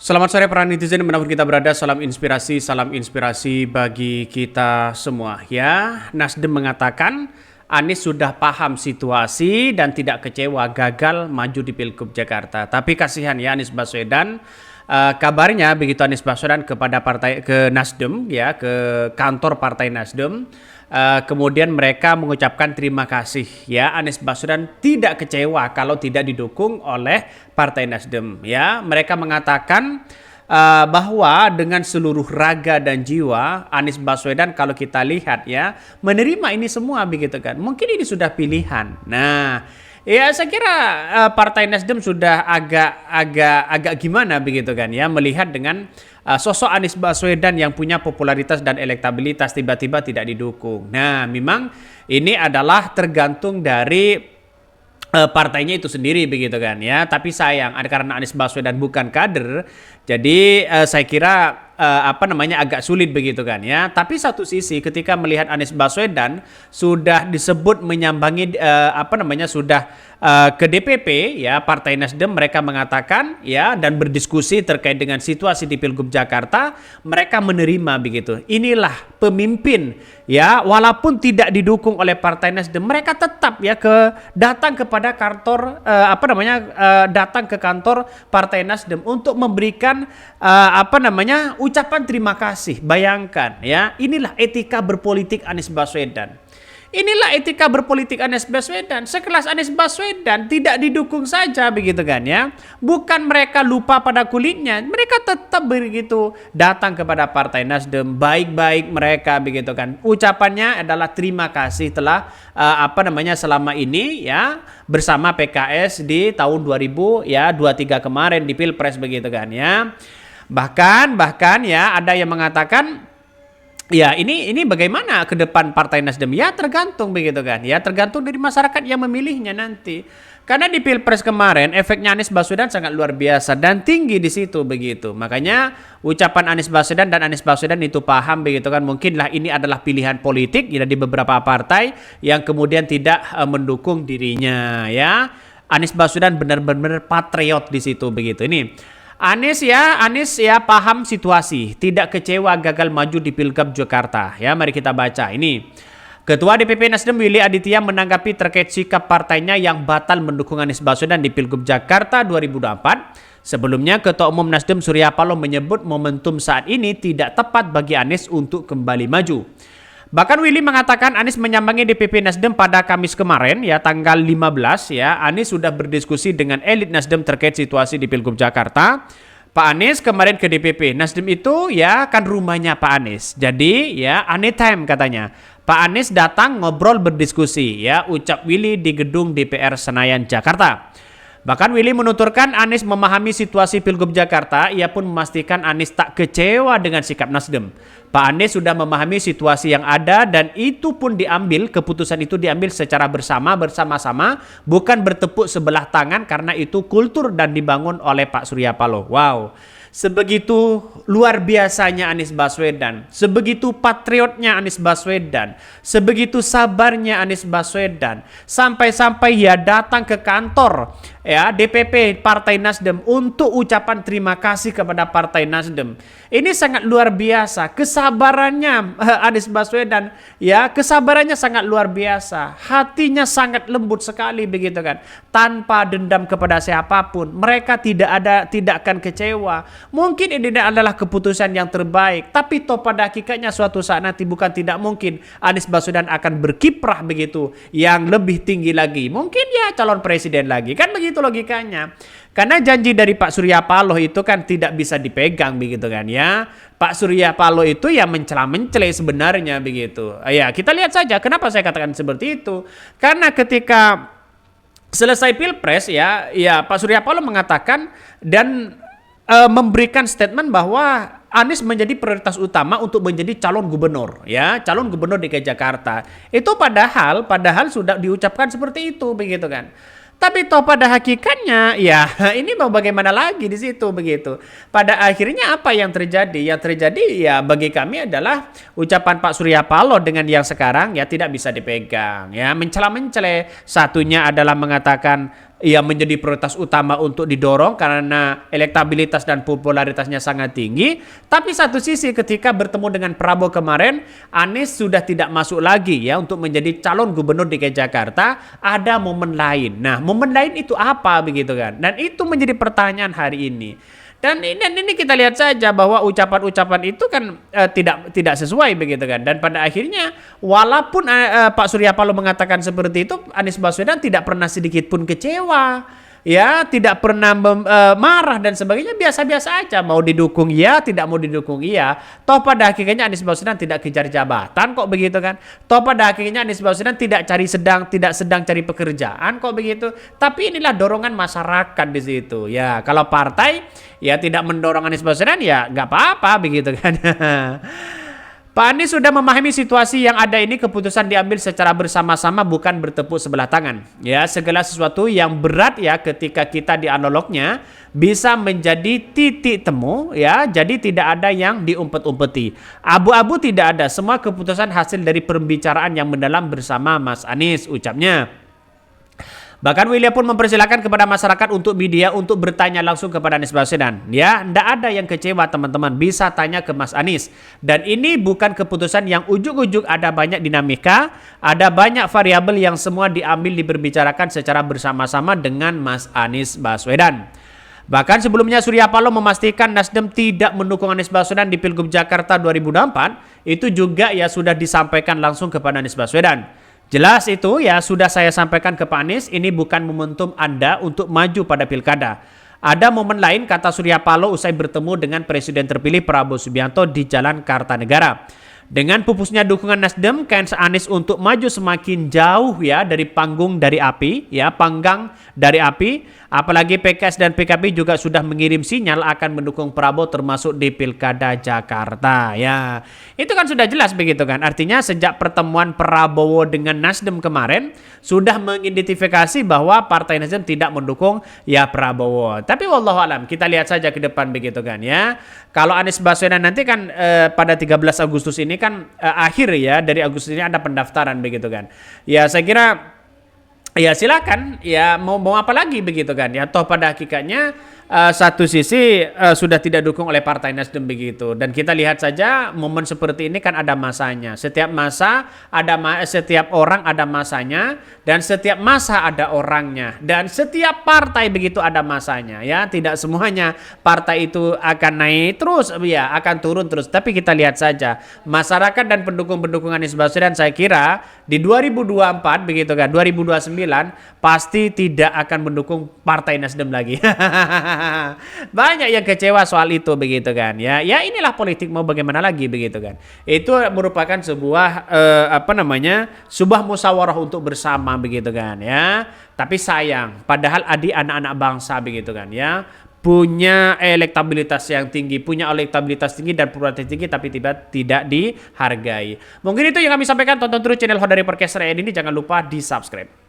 Selamat sore para netizen dimanapun kita berada, salam inspirasi bagi kita semua ya. Nasdem mengatakan Anies sudah paham situasi dan tidak kecewa gagal maju di Pilgub Jakarta. Tapi kasihan ya Anies Baswedan. Kabarnya begitu Anies Baswedan ke Nasdem ya, ke kantor Partai Nasdem. Kemudian mereka mengucapkan terima kasih ya, Anies Baswedan tidak kecewa kalau tidak didukung oleh Partai Nasdem ya. Mereka mengatakan bahwa dengan seluruh raga dan jiwa Anies Baswedan kalau kita lihat ya menerima ini semua begitu kan. Mungkin ini sudah pilihan. Nah, ya saya kira Partai Nasdem sudah agak gimana begitu kan ya, melihat dengan sosok Anies Baswedan yang punya popularitas dan elektabilitas tiba-tiba tidak didukung. Nah, memang ini adalah tergantung dari partainya itu sendiri begitu kan ya. Tapi sayang karena Anies Baswedan bukan kader, jadi saya kira agak sulit begitu kan ya. Tapi satu sisi ketika melihat Anies Baswedan sudah disebut menyambangi sudah ke DPP ya Partai Nasdem, mereka mengatakan ya dan berdiskusi terkait dengan situasi di Pilgub Jakarta, mereka menerima begitu. Inilah pemimpin ya, walaupun tidak didukung oleh Partai Nasdem, mereka tetap ya datang kepada kantor datang ke kantor Partai Nasdem untuk memberikan ucapan terima kasih. Bayangkan ya, inilah etika berpolitik Anies Baswedan. Inilah etika berpolitik Anies Baswedan. Sekelas Anies Baswedan tidak didukung saja begitu kan ya. Bukan mereka lupa pada kulitnya, mereka tetap begitu datang kepada Partai Nasdem, baik-baik mereka begitu kan. Ucapannya adalah terima kasih telah selama ini ya bersama PKS di tahun 2023 kemarin di Pilpres begitu kan ya. Bahkan ya ada yang mengatakan ya ini bagaimana ke depan Partai Nasdem? Ya tergantung begitu kan. Ya tergantung dari masyarakat yang memilihnya nanti. Karena di Pilpres kemarin efeknya Anies Baswedan sangat luar biasa dan tinggi di situ begitu. Makanya ucapan Anies Baswedan dan Anies Baswedan itu paham begitu kan. Mungkinlah ini adalah pilihan politik ya, di beberapa partai yang kemudian tidak mendukung dirinya ya. Anies Baswedan benar-benar patriot di situ begitu. Ini Anies ya paham situasi, tidak kecewa gagal maju di Pilgub Jakarta. Ya, mari kita baca ini. Ketua DPP Nasdem Willy Aditya menanggapi terkait sikap partainya yang batal mendukung Anies Baswedan di Pilgub Jakarta 2024. Sebelumnya, Ketua Umum Nasdem Surya Paloh menyebut momentum saat ini tidak tepat bagi Anies untuk kembali maju. Bahkan Willy mengatakan Anies menyambangi DPP Nasdem pada Kamis kemarin ya tanggal 15 ya. Anies sudah berdiskusi dengan elit Nasdem terkait situasi di Pilgub Jakarta. Pak Anies kemarin ke DPP Nasdem itu ya kan rumahnya Pak Anies. Jadi ya anytime katanya. Pak Anies datang ngobrol berdiskusi ya, ucap Willy di gedung DPR Senayan Jakarta. Bahkan Willy menuturkan Anies memahami situasi Pilgub Jakarta. Ia pun memastikan Anies tak kecewa dengan sikap Nasdem. Pak Anies sudah memahami situasi yang ada dan itu pun keputusan itu diambil secara bersama-sama, bukan bertepuk sebelah tangan karena itu kultur dan dibangun oleh Pak Surya Paloh. Wow. Sebegitu luar biasanya Anies Baswedan, sebegitu patriotnya Anies Baswedan, sebegitu sabarnya Anies Baswedan, sampai-sampai ia datang ke kantor ya DPP Partai Nasdem untuk ucapan terima kasih kepada Partai Nasdem. Ini sangat luar biasa kesabarannya Anies Baswedan ya, kesabarannya sangat luar biasa, hatinya sangat lembut sekali begitu kan, tanpa dendam kepada siapapun. Mereka tidak akan kecewa. Mungkin ini adalah keputusan yang terbaik, tapi toh pada hakikatnya suatu saat nanti bukan tidak mungkin Anies Baswedan akan berkiprah begitu yang lebih tinggi lagi. Mungkin ya calon presiden lagi, kan begitu logikanya. Karena janji dari Pak Surya Paloh itu kan tidak bisa dipegang begitu kan ya. Pak Surya Paloh itu ya mencela-mencela sebenarnya begitu. Ya kita lihat saja kenapa saya katakan seperti itu. Karena ketika selesai Pilpres ya Pak Surya Paloh mengatakan dan memberikan statement bahwa Anies menjadi prioritas utama untuk menjadi calon gubernur ya, calon gubernur DKI Jakarta. Itu padahal sudah diucapkan seperti itu begitu kan. Tapi toh pada hakikatnya ya ini mau bagaimana lagi di situ begitu. Pada akhirnya apa yang terjadi? Yang terjadi ya bagi kami adalah ucapan Pak Surya Paloh dengan yang sekarang ya tidak bisa dipegang ya, mencela-mencela. Satunya adalah mengatakan ia menjadi prioritas utama untuk didorong karena elektabilitas dan popularitasnya sangat tinggi. Tapi satu sisi ketika bertemu dengan Prabowo kemarin, Anies sudah tidak masuk lagi ya untuk menjadi calon gubernur DKI Jakarta. Ada momen lain. Nah, momen lain itu apa begitu kan? Dan itu menjadi pertanyaan hari ini. Dan ini kita lihat saja bahwa ucapan-ucapan itu kan tidak sesuai begitu kan. Dan pada akhirnya walaupun Pak Surya Paloh mengatakan seperti itu, Anies Baswedan tidak pernah sedikit pun kecewa. Ya, tidak pernah marah dan sebagainya, biasa-biasa aja. Mau didukung ya, tidak mau didukung iya. Toh pada akhirnya Anies Baswedan tidak kejar jabatan kok begitu kan. Toh pada akhirnya Anies Baswedan tidak sedang cari pekerjaan kok begitu. Tapi inilah dorongan masyarakat di situ. Ya, kalau partai ya tidak mendorong Anies Baswedan ya nggak apa-apa begitu kan. Pak Anies sudah memahami situasi yang ada ini, keputusan diambil secara bersama-sama bukan bertepuk sebelah tangan. Ya, segala sesuatu yang berat ya ketika kita di analognya bisa menjadi titik temu ya. Jadi tidak ada yang diumpet-umpeti. Abu-abu tidak ada, semua keputusan hasil dari pembicaraan yang mendalam bersama Mas Anies, ucapnya. Bahkan William pun mempersilahkan kepada masyarakat untuk media untuk bertanya langsung kepada Anies Baswedan. Ya, tidak ada yang kecewa teman-teman, bisa tanya ke Mas Anies. Dan ini bukan keputusan yang ujuk-ujuk, ada banyak dinamika, ada banyak variabel yang semua diambil diberbicarakan secara bersama-sama dengan Mas Anies Baswedan. Bahkan sebelumnya Surya Paloh memastikan Nasdem tidak mendukung Anies Baswedan di Pilgub Jakarta 2024, itu juga ya sudah disampaikan langsung kepada Anies Baswedan. Jelas itu ya sudah saya sampaikan ke Pak Anies, ini bukan momentum Anda untuk maju pada pilkada. Ada momen lain, kata Surya Paloh usai bertemu dengan Presiden terpilih Prabowo Subianto di Jalan Kartanegara. Dengan pupusnya dukungan Nasdem, kans Anies untuk maju semakin jauh ya dari panggung dari api, ya panggang dari api. Apalagi PKS dan PKB juga sudah mengirim sinyal akan mendukung Prabowo termasuk di Pilkada Jakarta. Ya, itu kan sudah jelas begitu kan. Artinya sejak pertemuan Prabowo dengan Nasdem kemarin sudah mengidentifikasi bahwa Partai Nasdem tidak mendukung ya Prabowo. Tapi wallahualam kita lihat saja ke depan begitu kan ya. Kalau Anies Baswedan nanti kan pada 13 Agustus ini kan akhir ya, dari Agustus ini ada pendaftaran begitu kan. Ya saya kira ya silakan ya mau apa lagi begitu kan ya, toh pada hakikatnya satu sisi sudah tidak dukung oleh Partai Nasdem begitu, dan kita lihat saja momen seperti ini kan ada masanya. Setiap masa ada setiap orang ada masanya, dan setiap masa ada orangnya, dan setiap partai begitu ada masanya ya. Tidak semuanya partai itu akan naik terus ya, akan turun terus. Tapi kita lihat saja masyarakat dan pendukung-pendukung Anies Baswedan, saya kira di 2024 begitu kan, 2029 pasti tidak akan mendukung Partai Nasdem lagi. Banyak yang kecewa soal itu begitu kan ya. Ya inilah politik, mau bagaimana lagi begitu kan. Itu merupakan sebuah sebuah musyawarah untuk bersama begitu kan ya. Tapi sayang, padahal anak-anak bangsa begitu kan ya, punya elektabilitas yang tinggi, punya elektabilitas tinggi dan popularitas tinggi, tapi tidak dihargai. Mungkin itu yang kami sampaikan. Tonton terus channel Hodari Podcast ini, jangan lupa di subscribe.